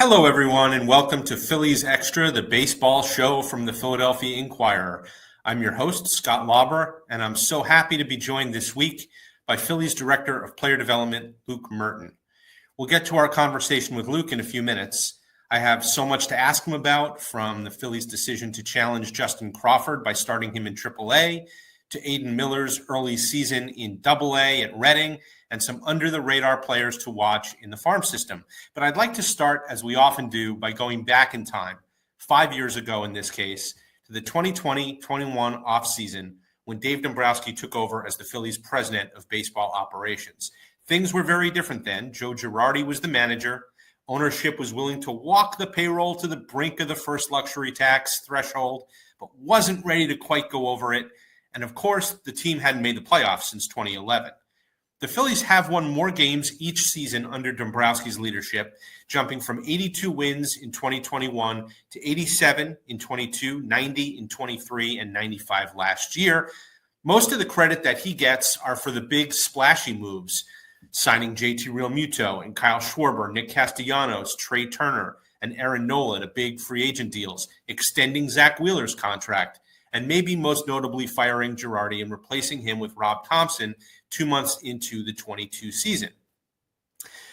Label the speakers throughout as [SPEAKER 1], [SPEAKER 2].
[SPEAKER 1] Hello, everyone, and welcome to Phillies Extra, the baseball show from the Philadelphia Inquirer. I'm your host, Scott Lauber, and I'm so happy to be joined this week by Phillies Director of Player Development, Luke Murton. We'll get to our conversation with Luke in a few minutes. I have so much to ask him about, from the Phillies' decision to challenge Justin Crawford by starting him in AAA, to Aiden Miller's early season in AA at Reading, and some under-the-radar players to watch in the farm system. But I'd like to start, as we often do, by going back in time, 5 years ago in this case, to the 2020-21 offseason, when Dave Dombrowski took over as the Phillies' president of baseball operations. Things were very different then. Joe Girardi was the manager. Ownership was willing to walk the payroll to the brink of the first luxury tax threshold, but wasn't ready to quite go over it. And of course, the team hadn't made the playoffs since 2011. The Phillies have won more games each season under Dombrowski's leadership, jumping from 82 wins in 2021 to 87 in 22, 90 in 23, and 95 last year. Most of the credit that he gets are for the big splashy moves, signing JT Realmuto and Kyle Schwarber, Nick Castellanos, Trey Turner, and Aaron Nola to big free agent deals, extending Zach Wheeler's contract, and maybe most notably firing Girardi and replacing him with Rob Thompson 2 months into the 22 season.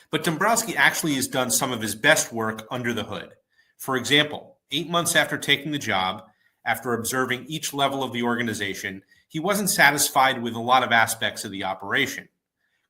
[SPEAKER 1] But Dombrowski actually has done some of his best work under the hood. For example, 8 months after taking the job, after observing each level of the organization, he wasn't satisfied with a lot of aspects of the operation.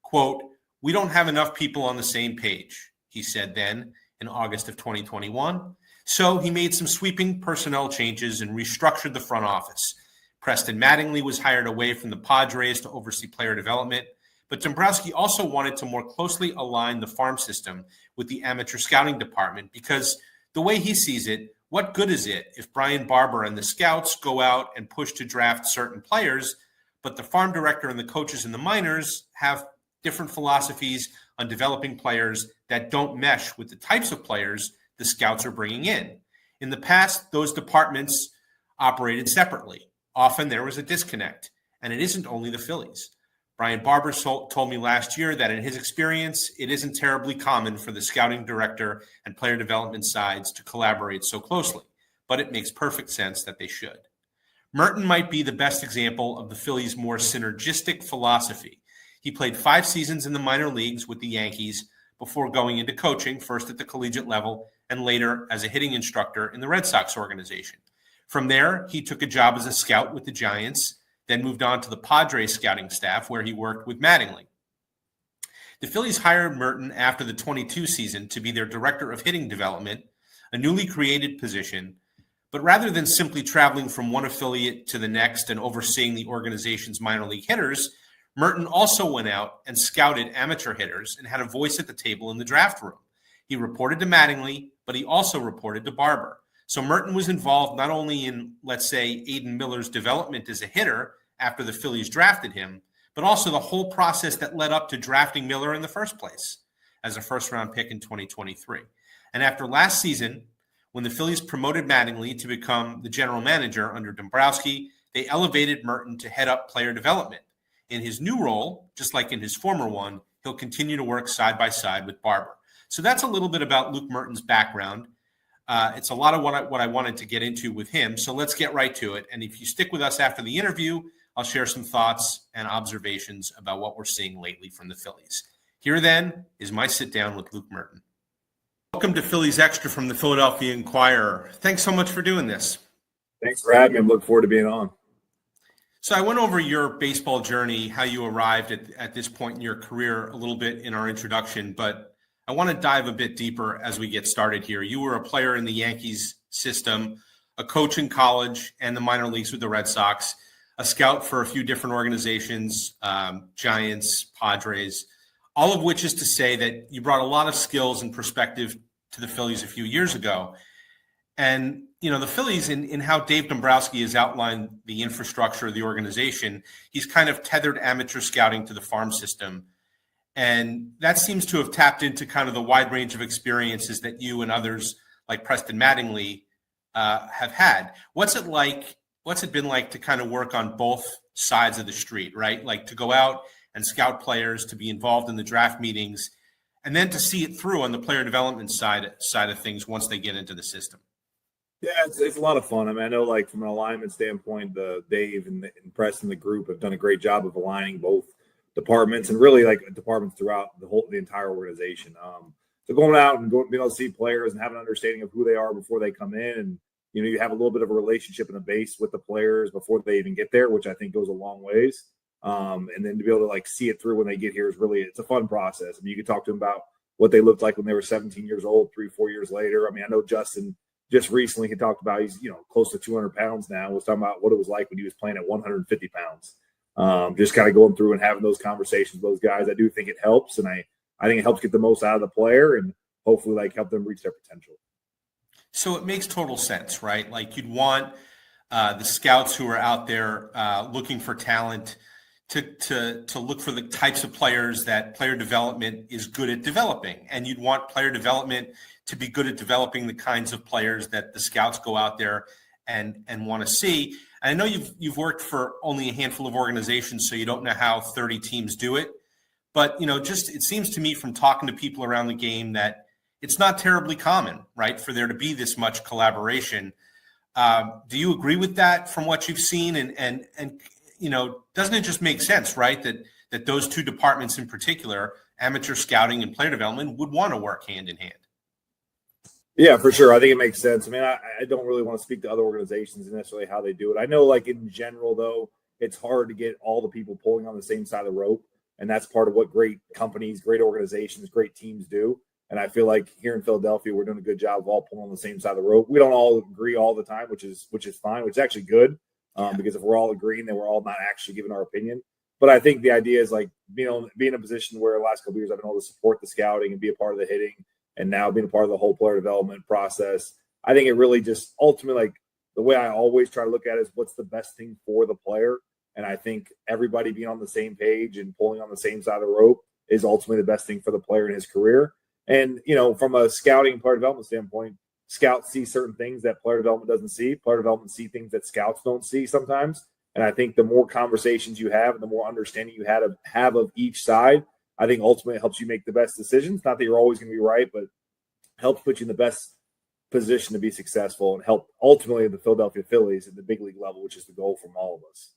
[SPEAKER 1] Quote, "We don't have enough people on the same page," he said then in August of 2021. So he made some sweeping personnel changes and restructured the front office. Preston Mattingly was hired away from the Padres to oversee player development, but Dombrowski also wanted to more closely align the farm system with the amateur scouting department because, the way he sees it, what good is it if Brian Barber and the scouts go out and push to draft certain players, but the farm director and the coaches in the minors have different philosophies on developing players that don't mesh with the types of players the scouts are bringing in? In the past, those departments operated separately. Often there was a disconnect, and it isn't only the Phillies. Brian Barber told me last year that in his experience, it isn't terribly common for the scouting director and player development sides to collaborate so closely, but it makes perfect sense that they should. Murton might be the best example of the Phillies' more synergistic philosophy. He played 5 seasons in the minor leagues with the Yankees before going into coaching, first at the collegiate level and later as a hitting instructor in the Red Sox organization. From there, he took a job as a scout with the Giants, then moved on to the Padres scouting staff where he worked with Mattingly. The Phillies hired Murton after the 22 season to be their director of hitting development, a newly created position. But rather than simply traveling from one affiliate to the next and overseeing the organization's minor league hitters, Murton also went out and scouted amateur hitters and had a voice at the table in the draft room. He reported to Mattingly, but he also reported to Barber. So Murton was involved not only in, let's say, Aiden Miller's development as a hitter after the Phillies drafted him, but also the whole process that led up to drafting Miller in the first place as a first-round pick in 2023. And after last season, when the Phillies promoted Mattingly to become the general manager under Dombrowski, they elevated Murton to head up player development. In his new role, just like in his former one, he'll continue to work side by side with Barber. So that's a little bit about Luke Murton's background. It's a lot of what I wanted to get into with him. So let's get right to it. And if you stick with us after the interview, I'll share some thoughts and observations about what we're seeing lately from the Phillies. Here then is my sit down with Luke Murton. Welcome to Phillies Extra from the Philadelphia Inquirer. Thanks so much for doing this.
[SPEAKER 2] Thanks for having me. I look forward to being on.
[SPEAKER 1] So I went over your baseball journey, how you arrived at this point in your career a little bit in our introduction, but I want to dive a bit deeper as we get started here. You were a player in the Yankees system, a coach in college and the minor leagues with the Red Sox, a scout for a few different organizations, Giants, Padres, all of which is to say that you brought a lot of skills and perspective to the Phillies a few years ago. And, you know, the Phillies, in how Dave Dombrowski has outlined the infrastructure of the organization, he's kind of tethered amateur scouting to the farm system. And that seems to have tapped into kind of the wide range of experiences that you and others like Preston Mattingly have had. What's it been like to kind of work on both sides of the street, right? Like to go out and scout players, to be involved in the draft meetings, and then to see it through on the player development side of things once they get into the system.
[SPEAKER 2] Yeah, it's a lot of fun. I mean, I know like from an alignment standpoint, Dave and Preston, the group have done a great job of aligning both departments and really like departments throughout the entire organization. So going out and being able to see players and have an understanding of who they are before they come in, and you have a little bit of a relationship and a base with the players before they even get there, which I think goes a long ways. And then to be able to like see it through when they get here is really, it's a fun process. I mean, you can talk to them about what they looked like when they were 17 years old, 3-4 years later. I mean, I know Justin just recently he talked about he's close to 200 pounds now. Was talking about what it was like when he was playing at 150 pounds. Just kind of going through and having those conversations with those guys. I do think it helps, and I think it helps get the most out of the player and hopefully like help them reach their potential.
[SPEAKER 1] So it makes total sense, right? Like you'd want the scouts who are out there looking for talent to look for the types of players that player development is good at developing, and you'd want player development to be good at developing the kinds of players that the scouts go out there and want to see. And I know you've worked for only a handful of organizations, so you don't know how 30 teams do it. But, just it seems to me from talking to people around the game that it's not terribly common, right, for there to be this much collaboration. Do you agree with that from what you've seen? And doesn't it just make sense, right, that those two departments in particular, amateur scouting and player development, would want to work hand in hand?
[SPEAKER 2] Yeah, for sure. I think it makes sense. I mean, I don't really want to speak to other organizations and necessarily how they do it. I know, like, in general, though, it's hard to get all the people pulling on the same side of the rope. And that's part of what great companies, great organizations, great teams do. And I feel like here in Philadelphia, we're doing a good job of all pulling on the same side of the rope. We don't all agree all the time, which is fine, which is actually good. Because if we're all agreeing, then we're all not actually giving our opinion. But I think the idea is like, be in a position where the last couple of years I've been able to support the scouting and be a part of the hitting, and now being a part of the whole player development process. I think it really just ultimately, like, the way I always try to look at it is what's the best thing for the player. And I think everybody being on the same page and pulling on the same side of the rope is ultimately the best thing for the player in his career. And, from a scouting and player development standpoint, scouts see certain things that player development doesn't see. Player development see things that scouts don't see sometimes. And I think the more conversations you have and the more understanding you have of each side, I think ultimately it helps you make the best decisions. Not that you're always going to be right, but helps put you in the best position to be successful and help ultimately the Philadelphia Phillies at the big league level, which is the goal from all of us.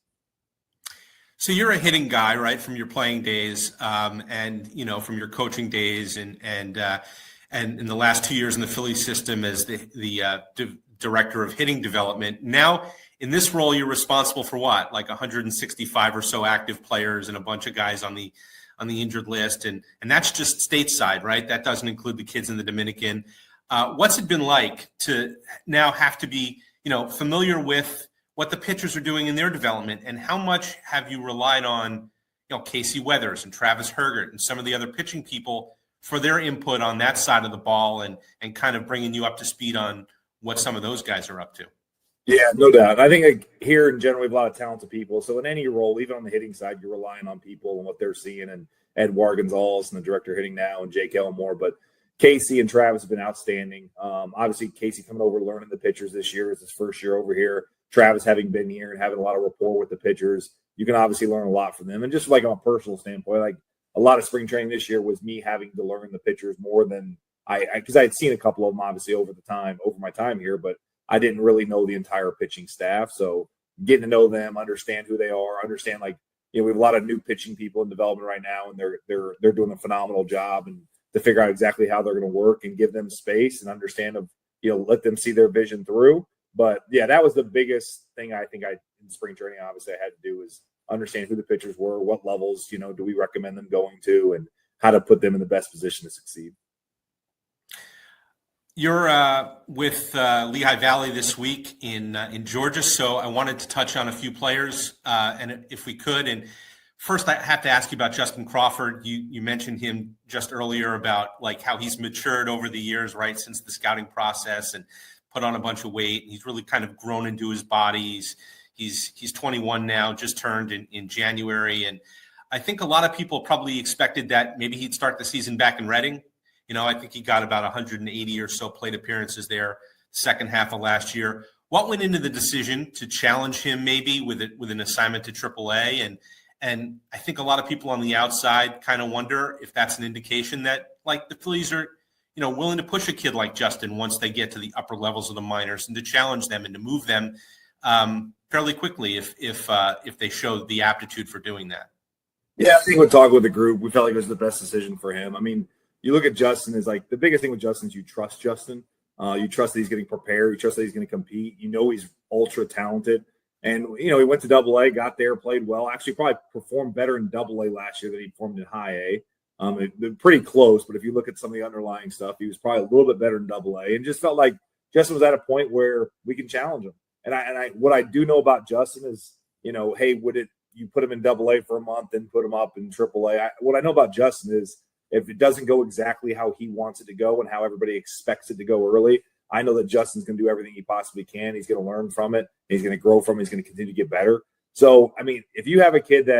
[SPEAKER 1] So you're a hitting guy, right, from your playing days, and from your coaching days, and in the last 2 years in the Phillies system as the director of hitting development. Now, in this role, you're responsible for what, like 165 or so active players and a bunch of guys on the injured list, and that's just stateside, right? That doesn't include the kids in the Dominican. What's it been like to now have to be, familiar with what the pitchers are doing in their development, and how much have you relied on, Casey Weathers and Travis Hergert and some of the other pitching people for their input on that side of the ball and kind of bringing you up to speed on what some of those guys are up to?
[SPEAKER 2] Yeah, no doubt. I think like here in general, we have a lot of talented people. So in any role, even on the hitting side, you're relying on people and what they're seeing. And Ed Wargenzals and the director of hitting now, and Jake Elmore. But Casey and Travis have been outstanding. Obviously, Casey coming over, learning the pitchers this year is his first year over here. Travis having been here and having a lot of rapport with the pitchers, you can obviously learn a lot from them. And just like on a personal standpoint, like a lot of spring training this year was me having to learn the pitchers more than because I had seen a couple of them obviously over my time here, but I didn't really know the entire pitching staff. So getting to know them, understand who they are, understand we have a lot of new pitching people in development right now, and they're doing a phenomenal job, and to figure out exactly how they're going to work and give them space and understand let them see their vision through. But yeah, that was the biggest thing I think in spring training, obviously I had to do is understand who the pitchers were, what levels, do we recommend them going to, and how to put them in the best position to succeed.
[SPEAKER 1] You're with Lehigh Valley this week in Georgia, so I wanted to touch on a few players, and if we could. And first, I have to ask you about Justin Crawford. You mentioned him just earlier about like how he's matured over the years, right, since the scouting process, and put on a bunch of weight. He's really kind of grown into his body. He's 21 now, just turned in January, and I think a lot of people probably expected that maybe he'd start the season back in Reading. I think he got about 180 or so plate appearances there second half of last year. What went into the decision to challenge him maybe with an assignment to AAA? And I think a lot of people on the outside kind of wonder if that's an indication that like the Phillies are, willing to push a kid like Justin once they get to the upper levels of the minors and to challenge them and to move them fairly quickly if they show the aptitude for doing that.
[SPEAKER 2] Yeah, I think we're talking with the group. We felt like it was the best decision for him. I mean, you look at Justin is like the biggest thing with Justin is you trust Justin. You trust that he's getting prepared. You trust that he's going to compete. He's ultra talented. And, he went to Double-A, got there, played well. Actually, probably performed better in Double-A last year than he performed in High-A. Pretty close, but if you look at some of the underlying stuff, he was probably a little bit better in Double-A, and just felt like Justin was at a point where we can challenge him. And I what I do know about Justin is, hey, you put him in Double-A for a month and put him up in Triple-A? What I know about Justin is if it doesn't go exactly how he wants it to go and how everybody expects it to go early, I know that Justin's going to do everything he possibly can. He's going to learn from it. He's going to grow from it. He's going to continue to get better. So, I mean, if you have a kid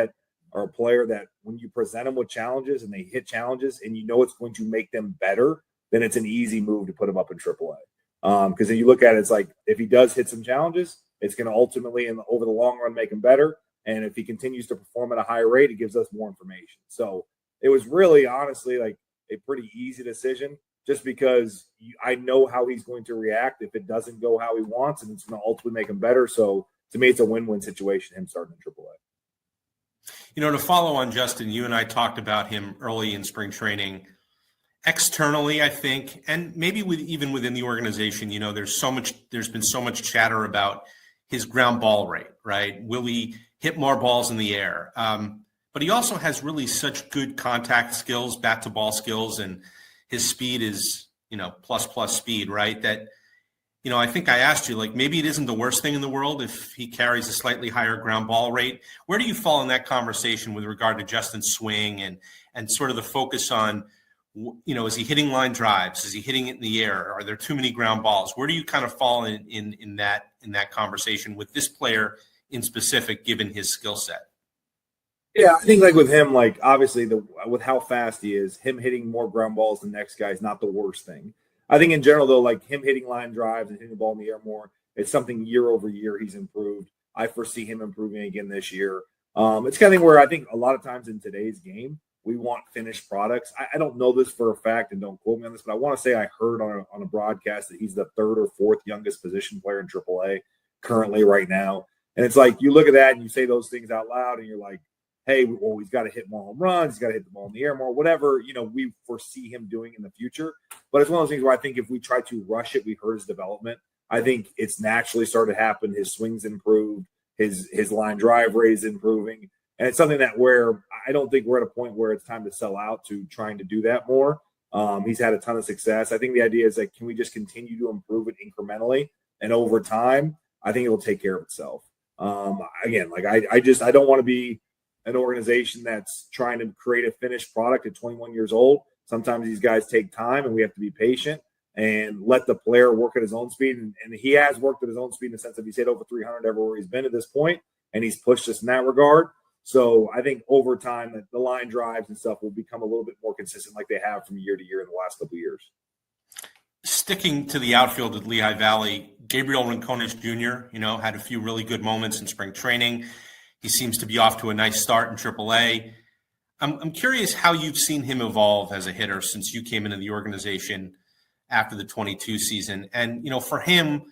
[SPEAKER 2] or a player that when you present them with challenges and they hit challenges and it's going to make them better, then it's an easy move to put him up in AAA. Because then you look at it, it's like if he does hit some challenges, it's going to ultimately over the long run make him better. And if he continues to perform at a higher rate, it gives us more information. So it was really honestly like a pretty easy decision just because I know how he's going to react if it doesn't go how he wants, and it's going to ultimately make him better. So to me, it's a win-win situation, him starting in AAA.
[SPEAKER 1] To follow on Justin, you and I talked about him early in spring training. Externally, I think, and maybe even within the organization, there's been so much chatter about his ground ball rate, right? Will he hit more balls in the air? But he also has really such good contact skills, bat to ball skills, and his speed is, plus speed, right? That, I think I asked you, like, maybe it isn't the worst thing in the world if he carries a slightly higher ground ball rate. Where do you fall in that conversation with regard to Justin's swing and sort of the focus on, is he hitting line drives? Is he hitting it in the air? Are there too many ground balls? Where do you kind of fall in that conversation with this player in specific, given his skill set?
[SPEAKER 2] Yeah, I think like with him, like obviously with how fast he is, him hitting more ground balls than the next guy is not the worst thing. I think in general, though, like him hitting line drives and hitting the ball in the air more, it's something year over year he's improved. I foresee him improving again this year. It's kind of thing where I think a lot of times in today's game, we want finished products. I don't know this for a fact, and don't quote me on this, but I want to say I heard on a broadcast that he's the third or fourth youngest position player in AAA currently right now. And it's like you look at that and you say those things out loud, and you're like, hey, well, he's got to hit more home runs. He's got to hit the ball in the air more, whatever, we foresee him doing in the future. But it's one of those things where I think if we try to rush it, we hurt his development. I think it's naturally started to happen. His swing's improved. His line drive rate is improving. And it's something that where I don't think we're at a point where it's time to sell out to trying to do that more. He's had a ton of success. I think the idea is like, can we just continue to improve it incrementally? And over time, I think it will take care of itself. Again, like I don't want to be an organization that's trying to create a finished product at 21 years old. Sometimes these guys take time and we have to be patient and let the player work at his own speed. And he has worked at his own speed in the sense that he's hit over 300 everywhere he's been at this point, and he's pushed us in that regard. So I think over time the line drives and stuff will become a little bit more consistent like they have from year to year in the last couple of years.
[SPEAKER 1] Sticking to the outfield at Lehigh Valley, Gabriel Rincones Jr., had a few really good moments in spring training. He seems to be off to a nice start in AAA. I'm curious how you've seen him evolve as a hitter since you came into the organization after the 22 season. And, for him,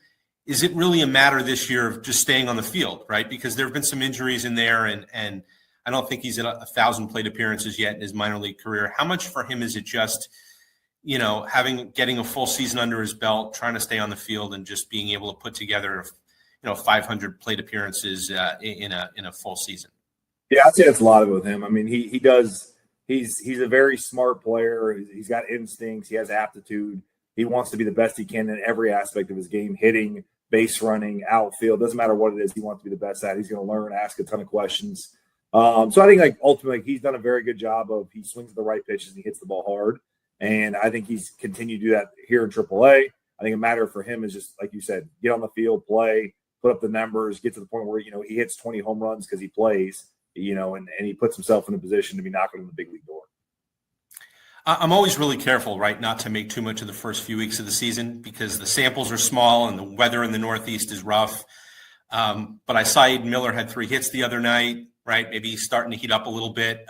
[SPEAKER 1] is it really a matter this year of just staying on the field, right? Because there have been some injuries in there, and I don't think he's at 1,000 plate appearances yet in his minor league career. How much for him is it just, getting a full season under his belt, trying to stay on the field, and just being able to put together 500 plate appearances in a full season?
[SPEAKER 2] Yeah, I'd say that's a lot of it with him. I mean, he's a very smart player. He's got instincts. He has aptitude. He wants to be the best he can in every aspect of his game, hitting, base running, outfield. Doesn't matter what it is. He wants to be the best at it. He's going to learn, ask a ton of questions. So I think ultimately he's done a very good job of he swings the right pitches and he hits the ball hard. And I think he's continued to do that here in AAA. I think a matter for him is just, like you said, get on the field, play, put up the numbers, get to the point where, he hits 20 home runs because he plays, and he puts himself in a position to be knocking on the big league door.
[SPEAKER 1] I'm always really careful, right, not to make too much of the first few weeks of the season because the samples are small and the weather in the Northeast is rough. But I saw Aiden Miller had 3 hits the other night, right? Maybe he's starting to heat up a little bit.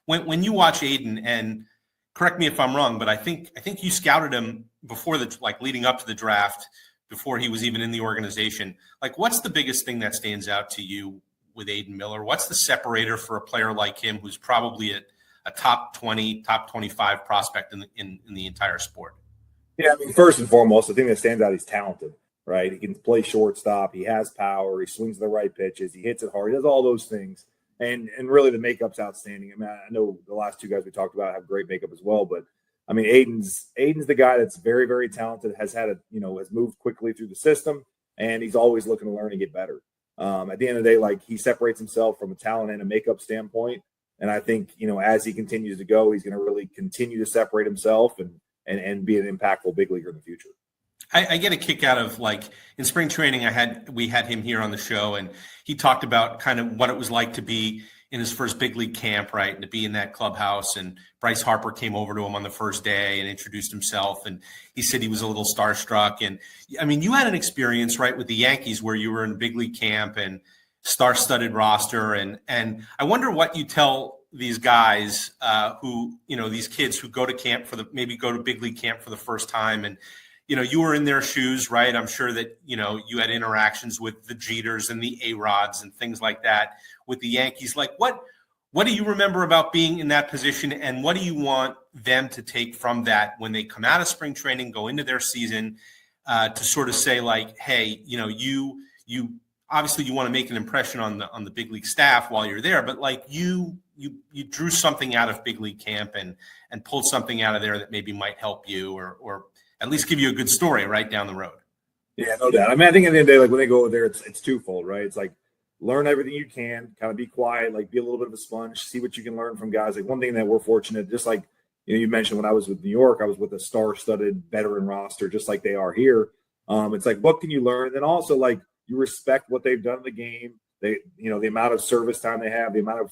[SPEAKER 1] When you watch Aiden, and correct me if I'm wrong, but I think you scouted him before leading up to the draft, before he was even in the organization. Like, what's the biggest thing that stands out to you with Aiden Miller? What's the separator for a player like him, who's probably a top 20, top 25 prospect in the entire sport?
[SPEAKER 2] Yeah, I mean, first and foremost, the thing that stands out, he's talented, right? He can play shortstop. He has power. He swings the right pitches. He hits it hard. He does all those things. And really the makeup's outstanding. I mean, I know the last two guys we talked about have great makeup as well, but I mean, Aiden's the guy that's very, very talented, has moved quickly through the system, and he's always looking to learn and get better. At the end of the day, like, he separates himself from a talent and a makeup standpoint. And I think, as he continues to go, he's going to really continue to separate himself and be an impactful big leaguer in the future.
[SPEAKER 1] I get a kick out of, like, in spring training, we had him here on the show, and he talked about kind of what it was like to be in his first big league camp, right, and to be in that clubhouse. And Bryce Harper came over to him on the first day and introduced himself, and he said he was a little starstruck. And I mean, you had an experience, right, with the Yankees where you were in big league camp and star-studded roster, and I wonder what you tell these guys who, these kids who go to camp maybe go to big league camp for the first time. And you were in their shoes, right? I'm sure that, you had interactions with the Jeters and the A-Rods and things like that with the Yankees. Like, what do you remember about being in that position, and what do you want them to take from that when they come out of spring training, go into their season, to sort of say, like, hey, you obviously you want to make an impression on the big league staff while you're there, but like you drew something out of big league camp and pulled something out of there that maybe might help you or at least give you a good story right down the road.
[SPEAKER 2] Yeah, no doubt. I mean, I think at the end of the day, like, when they go over there, it's twofold, right? It's like, learn everything you can, kind of be quiet, like, be a little bit of a sponge, see what you can learn from guys. Like, one thing that we're fortunate, just like, you mentioned when I was with New York, I was with a star-studded veteran roster, just like they are here. It's like, what can you learn? And then also, like, you respect what they've done in the game. They, the amount of service time they have, the amount of,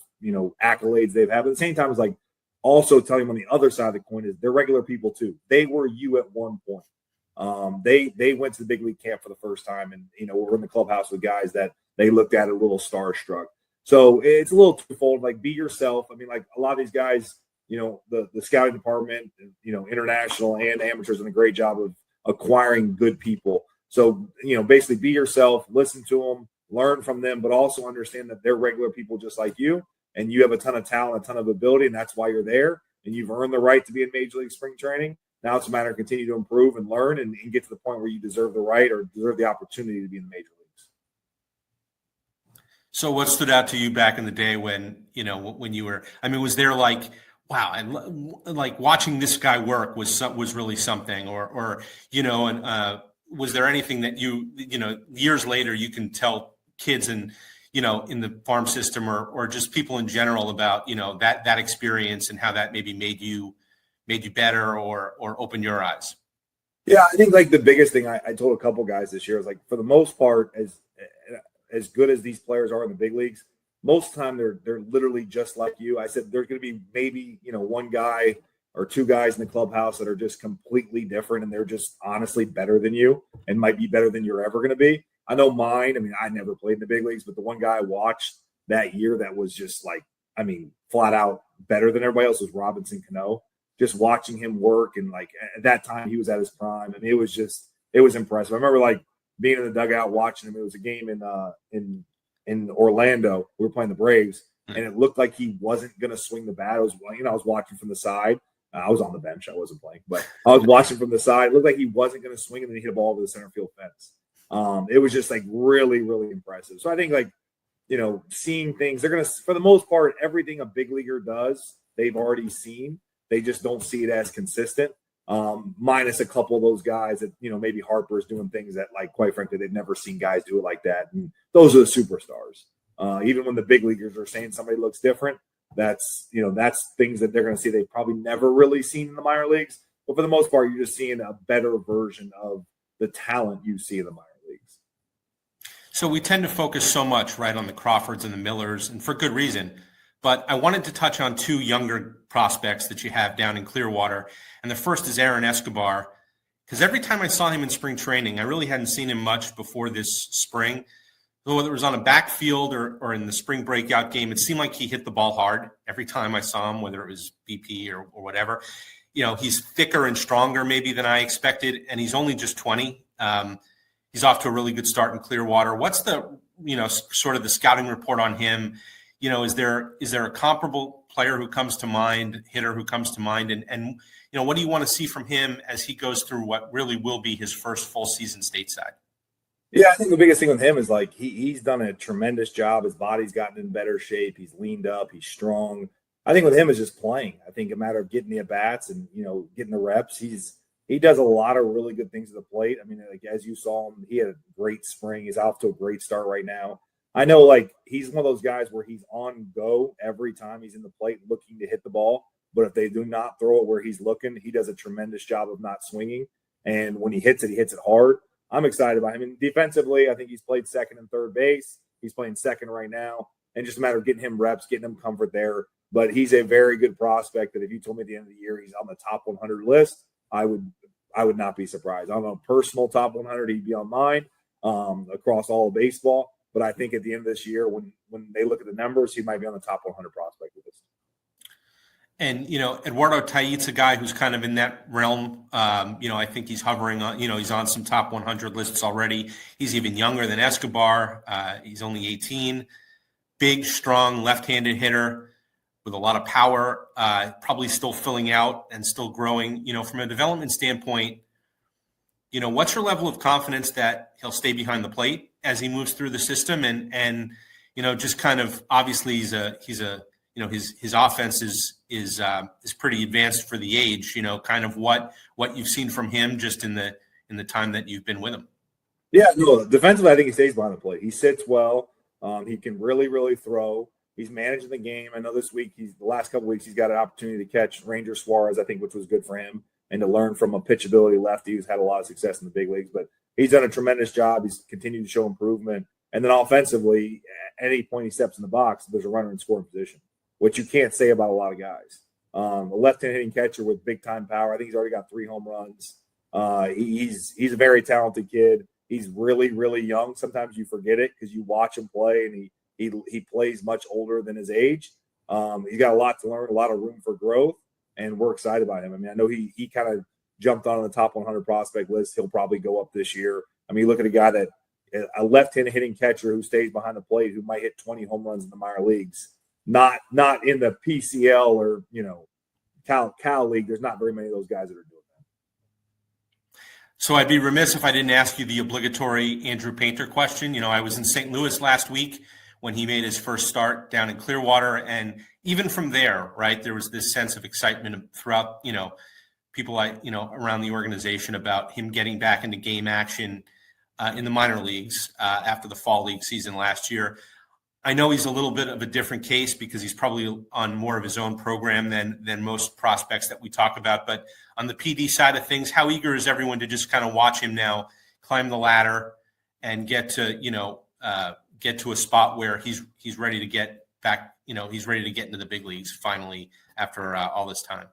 [SPEAKER 2] accolades they've had. But at the same time, it's like, also telling them on the other side of the coin is they're regular people too. They were you at one point. They went to the big league camp for the first time, and we're in the clubhouse with guys that they looked at a little starstruck. So it's a little twofold. Like, be yourself. I mean, like, a lot of these guys, the scouting department, international and amateurs, done a great job of acquiring good people. So basically, be yourself, listen to them, learn from them, but also understand that they're regular people just like you. And you have a ton of talent, a ton of ability, and that's why you're there. And you've earned the right to be in Major League spring training. Now it's a matter of continue to improve and learn and get to the point where you deserve the right or deserve the opportunity to be in the major leagues.
[SPEAKER 1] So what stood out to you back in the day when you were, I mean, was there like, wow, and like watching this guy work was really something, or was there anything that years later you can tell kids and, in the farm system or just people in general about, that experience and how that maybe made you better or open your eyes?
[SPEAKER 2] Yeah, I think, like, the biggest thing I told a couple guys this year is, like, for the most part, as good as these players are in the big leagues, most of the time they're literally just like you. I said there's going to be maybe, one guy or two guys in the clubhouse that are just completely different, and they're just honestly better than you and might be better than you're ever going to be. I know mine. I mean, I never played in the big leagues, but the one guy I watched that year that was just, like, I mean, flat out better than everybody else was Robinson Cano. Just watching him work, and, like, at that time he was at his prime. I mean, it was impressive. I remember, like, being in the dugout watching him. It was a game in Orlando. We were playing the Braves, and it looked like he wasn't going to swing the bat. I was watching from the side. I was on the bench. I wasn't playing, but I was watching from the side. It looked like he wasn't going to swing, and then he hit a ball over the center field fence. It was just, like, really, really impressive. So I think, like, seeing things, they're going to, for the most part, everything a big leaguer does, they've already seen. They just don't see it as consistent, minus a couple of those guys that, maybe Harper is doing things that, like, quite frankly, they've never seen guys do it like that. And those are the superstars. Even when the big leaguers are saying somebody looks different, that's things that they're going to see they've probably never really seen in the minor leagues. But for the most part, you're just seeing a better version of the talent you see in the minor leagues.
[SPEAKER 1] So we tend to focus so much, right, on the Crawfords and the Millers, and for good reason. But I wanted to touch on two younger prospects that you have down in Clearwater. And the first is Aaron Escobar, because every time I saw him in spring training, I really hadn't seen him much before this spring. whether it was on a backfield or in the spring breakout game, it seemed like he hit the ball hard every time I saw him, whether it was BP or whatever. He's thicker and stronger maybe than I expected, and he's only just 20. He's off to a really good start in Clearwater. What's the, sort of the scouting report on him? Is there a comparable player who comes to mind, hitter who comes to mind? And what do you want to see from him as he goes through what really will be his first full season stateside?
[SPEAKER 2] Yeah, I think the biggest thing with him is like he's done a tremendous job. His body's gotten in better shape. He's leaned up. He's strong. I think with him is just playing. I think a matter of getting the at-bats and, getting the reps. He does a lot of really good things at the plate. I mean, like as you saw him, he had a great spring. He's off to a great start right now. I know like he's one of those guys where he's on go every time he's in the plate looking to hit the ball. But if they do not throw it where he's looking, he does a tremendous job of not swinging. And when he hits it hard. I'm excited about him. And defensively, I think he's played second and third base. He's playing second right now. And just a matter of getting him reps, getting him comfort there. But he's a very good prospect that if you told me at the end of the year he's on the top 100 list, I would not be surprised. On a personal top 100, he'd be on mine across all of baseball. But I think at the end of this year, when they look at the numbers, he might be on the top 100 prospect list.
[SPEAKER 1] And, Eduardo Tait's a guy who's kind of in that realm. I think he's hovering on, he's on some top 100 lists already. He's even younger than Escobar. He's only 18. Big, strong, left-handed hitter with a lot of power, probably still filling out and still growing. From a development standpoint, what's your level of confidence that he'll stay behind the plate as he moves through the system? And just kind of obviously he's a his offense is pretty advanced for the age. Kind of what you've seen from him just in the time that you've been with him.
[SPEAKER 2] Yeah, no, defensively, I think he stays behind the plate. He sits well. He can really, really throw. He's managing the game. I know this week, the last couple of weeks, he's got an opportunity to catch Ranger Suarez, I think, which was good for him, and to learn from a pitchability lefty who's had a lot of success in the big leagues. But he's done a tremendous job. He's continued to show improvement. And then offensively, at any point he steps in the box, there's a runner in scoring position, which you can't say about a lot of guys. A left-hand hitting catcher with big-time power. I think he's already got 3 home runs. He's a very talented kid. He's really, really young. Sometimes you forget it because you watch him play, and he plays much older than his age. He's got a lot to learn, a lot of room for growth, and we're excited about him. I mean, I know he kind of jumped on the top 100 prospect list. He'll probably go up this year. I mean, you look at a guy a left-hand hitting catcher who stays behind the plate who might hit 20 home runs in the minor leagues. Not in the PCL or Cal League. There's not very many of those guys that are doing that.
[SPEAKER 1] So I'd be remiss if I didn't ask you the obligatory Andrew Painter question. I was in St. Louis last week when he made his first start down in Clearwater, and even from there, right, there was this sense of excitement throughout people around the organization about him getting back into game action in the minor leagues after the fall league season last year. I know he's a little bit of a different case because he's probably on more of his own program than most prospects that we talk about. But on the PD side of things, how eager is everyone to just kind of watch him now climb the ladder and get to a spot where he's ready to get back, he's ready to get into the big leagues finally after all this time?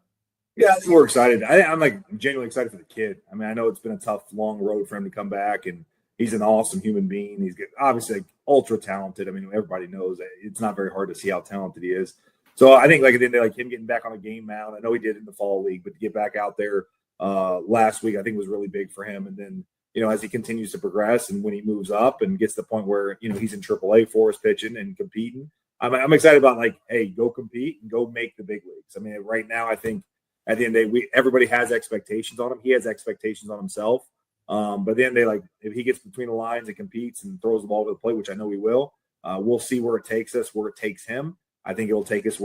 [SPEAKER 2] Yeah, I think we're excited. I'm genuinely excited for the kid. I mean, I know it's been a tough, long road for him to come back, and he's an awesome human being. He's obviously ultra talented. I mean, everybody knows that it's not very hard to see how talented he is. So I think at the end of him getting back on a game mound, I know he did in the fall league, but to get back out there last week, I think was really big for him. And then, as he continues to progress and when he moves up and gets to the point where, he's in AAA for us pitching and competing, I'm excited about hey, go compete and go make the big leagues. I mean, right now, I think at the end of the day, everybody has expectations on him. He has expectations on himself. But at the end of the day, if he gets between the lines and competes and throws the ball to the plate, which I know he will, we'll see where it takes us, where it takes him. I think it will take us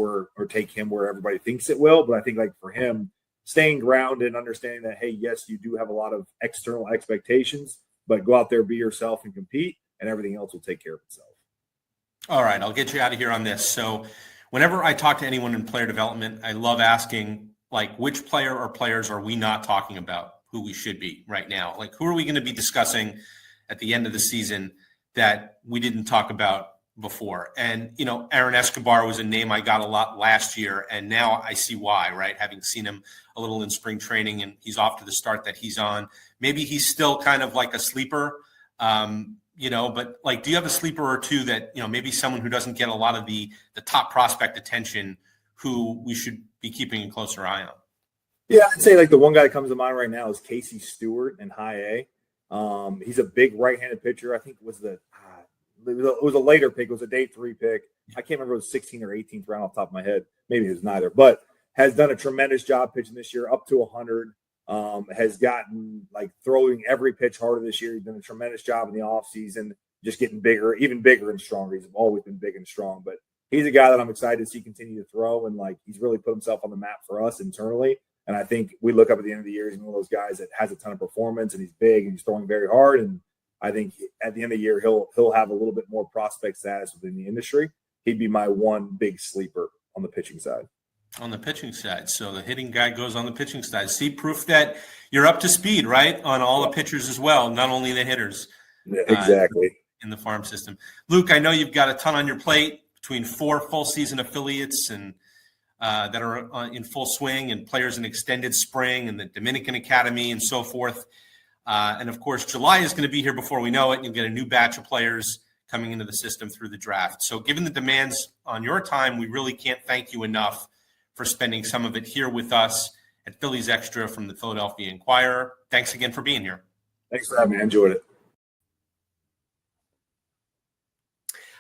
[SPEAKER 2] take him where everybody thinks it will. But I think for him, staying grounded and understanding that, hey, yes, you do have a lot of external expectations, but go out there, be yourself and compete, and everything else will take care of itself.
[SPEAKER 1] All right, I'll get you out of here on this. So whenever I talk to anyone in player development, I love asking, which player or players are we not talking about who we should be right now? Who are we going to be discussing at the end of the season that we didn't talk about before? And, Aaron Escobar was a name I got a lot last year, and now I see why, right? Having seen him a little in spring training, and he's off to the start that he's on. Maybe he's still kind of like a sleeper, but like, do you have a sleeper or two that, maybe someone who doesn't get a lot of the top prospect attention who we should be keeping a closer eye on?
[SPEAKER 2] Yeah, I'd say like the one guy that comes to mind right now is Casey Stewart in high A. He's a big right-handed pitcher. I think it was a later pick. It was a day 3 pick. I can't remember if it was 16th or 18th round off the top of my head. Maybe it was neither, but has done a tremendous job pitching this year, up to 100. Has gotten like throwing every pitch harder this year. He's done a tremendous job in the offseason, just getting bigger, even bigger and stronger. He's always been big and strong, but he's a guy that I'm excited to see continue to throw. And like, he's really put himself on the map for us internally. And I think we look up at the end of the year, he's one of those guys that has a ton of performance and he's big and he's throwing very hard. And I think at the end of the year, he'll have a little bit more prospect status within the industry. He'd be my one big sleeper on the pitching side.
[SPEAKER 1] On the pitching side. So the hitting guy goes on the pitching side. See, proof that you're up to speed, right? On all the pitchers as well, not only the hitters.
[SPEAKER 2] Yeah, exactly.
[SPEAKER 1] In the farm system. Luke, I know you've got a ton on your plate between 4 full season affiliates and that are in full swing, and players in extended spring and the Dominican Academy and so forth. And of course, July is going to be here before we know it. You'll get a new batch of players coming into the system through the draft. So given the demands on your time, we really can't thank you enough for spending some of it here with us at Phillies Extra from the Philadelphia Inquirer. Thanks again for being here.
[SPEAKER 2] Thanks for having me. I enjoyed it.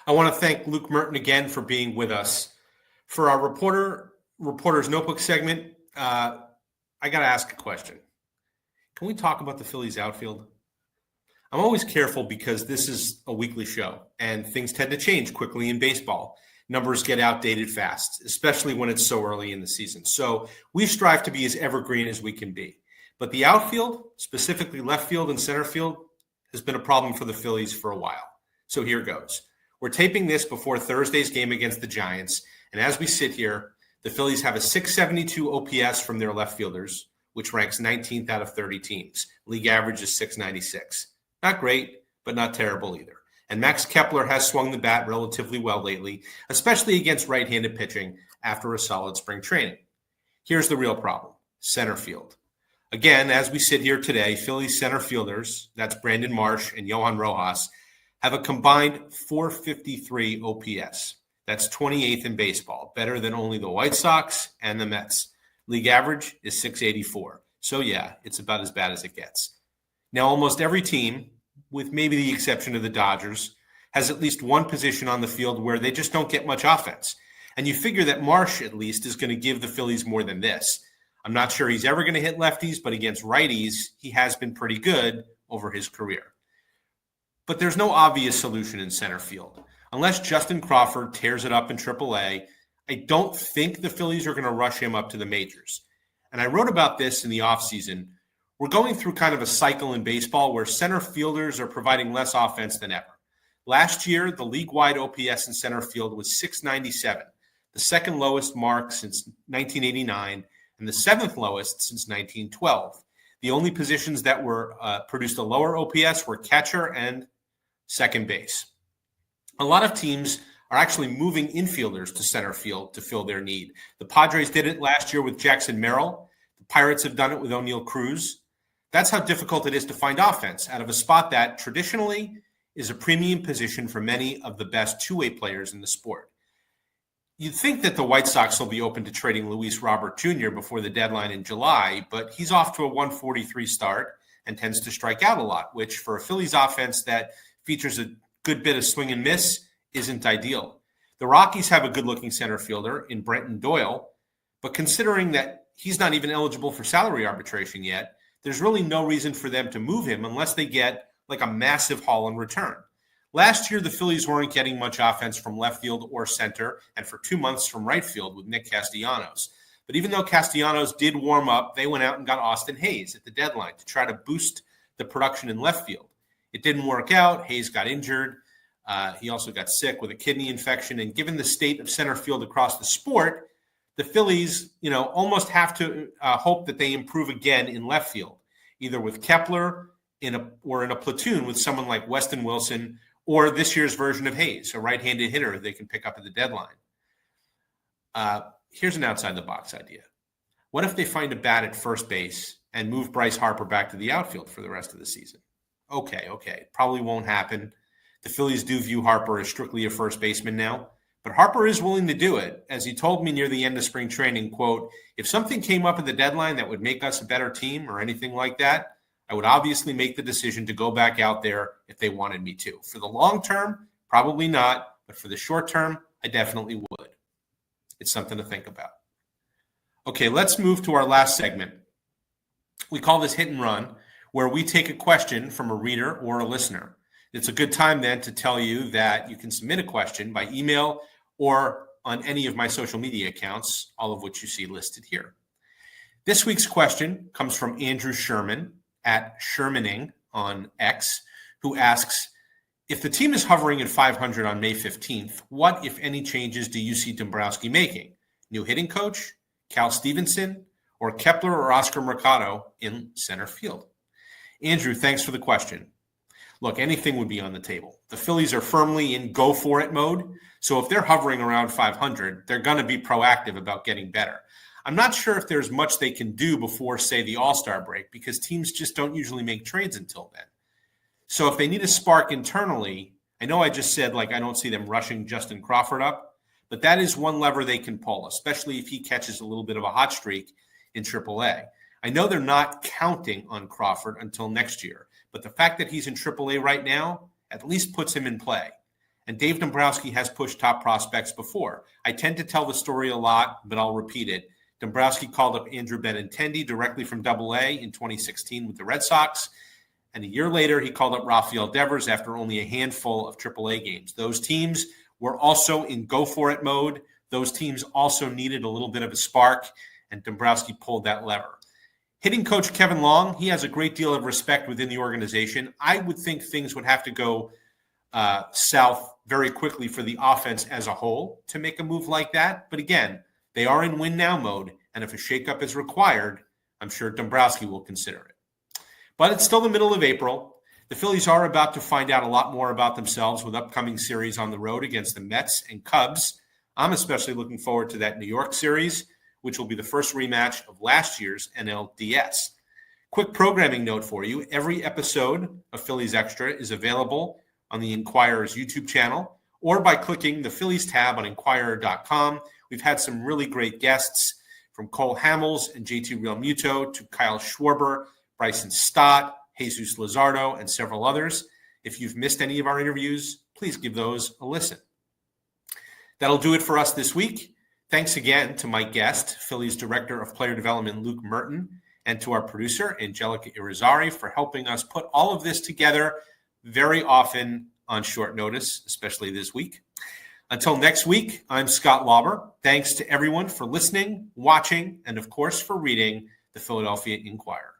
[SPEAKER 1] I want to thank Luke Murton again for being with us. For our Reporter's Notebook segment, I got to ask a question. Can we talk about the Phillies outfield? I'm always careful because this is a weekly show and things tend to change quickly in baseball. Numbers get outdated fast, especially when it's so early in the season. So we strive to be as evergreen as we can be. But the outfield, specifically left field and center field, has been a problem for the Phillies for a while. So here goes. We're taping this before Thursday's game against the Giants. And as we sit here, the Phillies have a 672 OPS from their left fielders, which ranks 19th out of 30 teams. League average is 696. Not great, but not terrible either. And Max Kepler has swung the bat relatively well lately, especially against right-handed pitching after a solid spring training. Here's the real problem: center field. Again, as we sit here today, Phillies center fielders, that's Brandon Marsh and Johan Rojas, have a combined 453 OPS. That's 28th in baseball, better than only the White Sox and the Mets. League average is 684. So yeah, it's about as bad as it gets. Now, almost every team, with maybe the exception of the Dodgers, has at least one position on the field where they just don't get much offense. And you figure that Marsh, at least, is going to give the Phillies more than this. I'm not sure he's ever going to hit lefties, but against righties, he has been pretty good over his career. But there's no obvious solution in center field. Unless Justin Crawford tears it up in AAA, I don't think the Phillies are going to rush him up to the majors. And I wrote about this in the offseason. We're going through kind of a cycle in baseball where center fielders are providing less offense than ever. Last year, the league-wide OPS in center field was 697, the second lowest mark since 1989, and the seventh lowest since 1912. The only positions that were produced a lower OPS were catcher and second base. A lot of teams are actually moving infielders to center field to fill their need. The Padres did it last year with Jackson Merrill. The Pirates have done it with O'Neal Cruz. That's how difficult it is to find offense out of a spot that traditionally is a premium position for many of the best two-way players in the sport. You'd think that the White Sox will be open to trading Luis Robert Jr. before the deadline in July, but he's off to a 143 start and tends to strike out a lot, which for a Phillies offense that features a good bit of swing and miss isn't ideal. The Rockies have a good-looking center fielder in Brenton Doyle, but considering that he's not even eligible for salary arbitration yet, there's really no reason for them to move him unless they get like a massive haul in return. Last year, the Phillies weren't getting much offense from left field or center, and for 2 months from right field with Nick Castellanos. But even though Castellanos did warm up, they went out and got Austin Hayes at the deadline to try to boost the production in left field. It didn't work out. Hayes got injured. He also got sick with a kidney infection. And given the state of center field across the sport, the Phillies, almost have to hope that they improve again in left field, either with Kepler or in a platoon with someone like Weston Wilson or this year's version of Hayes, a right-handed hitter they can pick up at the deadline. Here's an outside-the-box idea. What if they find a bat at first base and move Bryce Harper back to the outfield for the rest of the season? Okay, probably won't happen. The Phillies do view Harper as strictly a first baseman now, but Harper is willing to do it. As he told me near the end of spring training, quote, "If something came up at the deadline that would make us a better team or anything like that, I would obviously make the decision to go back out there if they wanted me to. For the long term, probably not, but for the short term, I definitely would." It's something to think about. Okay, let's move to our last segment. We call this Hit and Run, where we take a question from a reader or a listener. It's a good time then to tell you that you can submit a question by email or on any of my social media accounts, all of which you see listed here. This week's question comes from Andrew Sherman at Shermaning on X, who asks, if the team is hovering at 500 on May 15th, what, if any, changes do you see Dombrowski making? New hitting coach, Cal Stevenson, or Kepler or Oscar Mercado in center field? Andrew, thanks for the question. Look, anything would be on the table. The Phillies are firmly in go-for-it mode, so if they're hovering around 500, they're going to be proactive about getting better. I'm not sure if there's much they can do before, say, the All-Star break, because teams just don't usually make trades until then. So if they need a spark internally, I know I just said, I don't see them rushing Justin Crawford up, but that is one lever they can pull, especially if he catches a little bit of a hot streak in AAA. I know they're not counting on Crawford until next year, but the fact that he's in AAA right now at least puts him in play. And Dave Dombrowski has pushed top prospects before. I tend to tell the story a lot, but I'll repeat it. Dombrowski called up Andrew Benintendi directly from AA in 2016 with the Red Sox. And a year later, he called up Rafael Devers after only a handful of AAA games. Those teams were also in go-for-it mode. Those teams also needed a little bit of a spark, and Dombrowski pulled that lever. Hitting coach Kevin Long, he has a great deal of respect within the organization. I would think things would have to go south very quickly for the offense as a whole to make a move like that. But again, they are in win-now mode, and if a shakeup is required, I'm sure Dombrowski will consider it. But it's still the middle of April. The Phillies are about to find out a lot more about themselves with upcoming series on the road against the Mets and Cubs. I'm especially looking forward to that New York series, which will be the first rematch of last year's NLDS. Quick programming note for you. Every episode of Phillies Extra is available on the Inquirer's YouTube channel or by clicking the Phillies tab on Inquirer.com. We've had some really great guests, from Cole Hamels and JT Realmuto to Kyle Schwarber, Bryson Stott, Jesus Luzardo, and several others. If you've missed any of our interviews, please give those a listen. That'll do it for us this week. Thanks again to my guest, Phillies Director of Player Development, Luke Murton, and to our producer, Angelica Irizarry, for helping us put all of this together very often on short notice, especially this week. Until next week, I'm Scott Lauber. Thanks to everyone for listening, watching, and of course for reading the Philadelphia Inquirer.